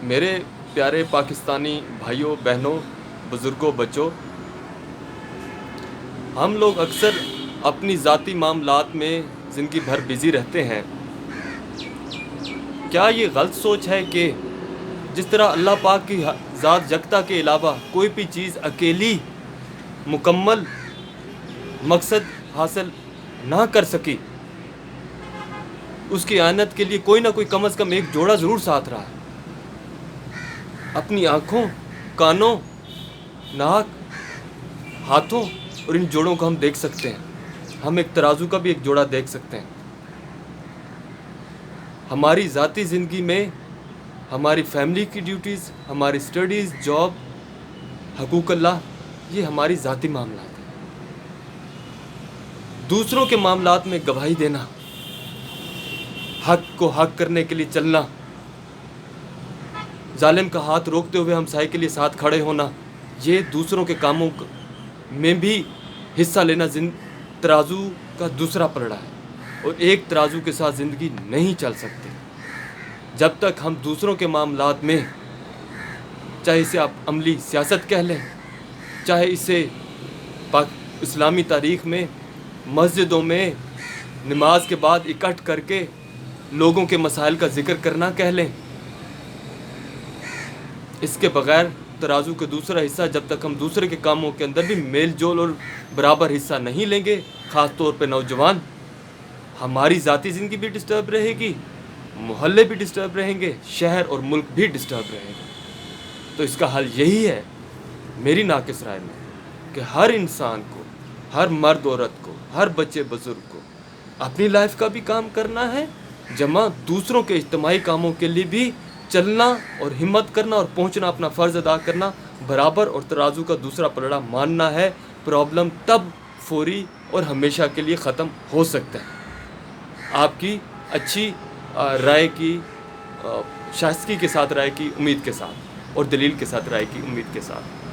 میرے پیارے پاکستانی بھائیوں بہنوں بزرگوں بچوں، ہم لوگ اکثر اپنی ذاتی معاملات میں زندگی بھر بزی رہتے ہیں۔ کیا یہ غلط سوچ ہے کہ جس طرح اللہ پاک کی ذات یکتا کے علاوہ کوئی بھی چیز اکیلی مکمل مقصد حاصل نہ کر سکی، اس کی اعانت کے لیے کوئی نہ کوئی کم از کم ایک جوڑا ضرور ساتھ رہا ہے؟ اپنی آنکھوں، کانوں، ناک، ہاتھوں اور ان جوڑوں کو ہم دیکھ سکتے ہیں۔ ہم ایک ترازو کا بھی ایک جوڑا دیکھ سکتے ہیں۔ ہماری ذاتی زندگی میں ہماری فیملی کی ڈیوٹیز، ہماری اسٹڈیز، جاب، حقوق اللہ، یہ ہماری ذاتی معاملات ہیں۔ دوسروں کے معاملات میں گواہی دینا، حق کو حق کرنے کے لیے چلنا، ظالم کا ہاتھ روکتے ہوئے ہمسائے کے لیے ساتھ کھڑے ہونا، یہ دوسروں کے کاموں میں بھی حصہ لینا ترازو کا دوسرا پلڑا ہے، اور ایک ترازو کے ساتھ زندگی نہیں چل سکتی جب تک ہم دوسروں کے معاملات میں، چاہے اسے آپ عملی سیاست کہہ لیں، چاہے اسے اسلامی تاریخ میں مسجدوں میں نماز کے بعد اکٹھ کر کے لوگوں کے مسائل کا ذکر کرنا کہہ لیں، اس کے بغیر ترازو کا دوسرا حصہ، جب تک ہم دوسرے کے کاموں کے اندر بھی میل جول اور برابر حصہ نہیں لیں گے، خاص طور پہ نوجوان، ہماری ذاتی زندگی بھی ڈسٹرب رہے گی، محلے بھی ڈسٹرب رہیں گے، شہر اور ملک بھی ڈسٹرب رہے گا۔ تو اس کا حل یہی ہے میری ناقص رائے میں، کہ ہر انسان کو، ہر مرد عورت کو، ہر بچے بزرگ کو اپنی لائف کا بھی کام کرنا ہے، جمع دوسروں کے اجتماعی کاموں کے لیے بھی چلنا اور ہمت کرنا اور پہنچنا، اپنا فرض ادا کرنا برابر، اور ترازو کا دوسرا پلڑا ماننا ہے۔ پرابلم تب فوری اور ہمیشہ کے لیے ختم ہو سکتا ہے آپ کی اچھی رائے کی، شائستگی کے ساتھ رائے کی امید کے ساتھ، اور دلیل کے ساتھ رائے کی امید کے ساتھ۔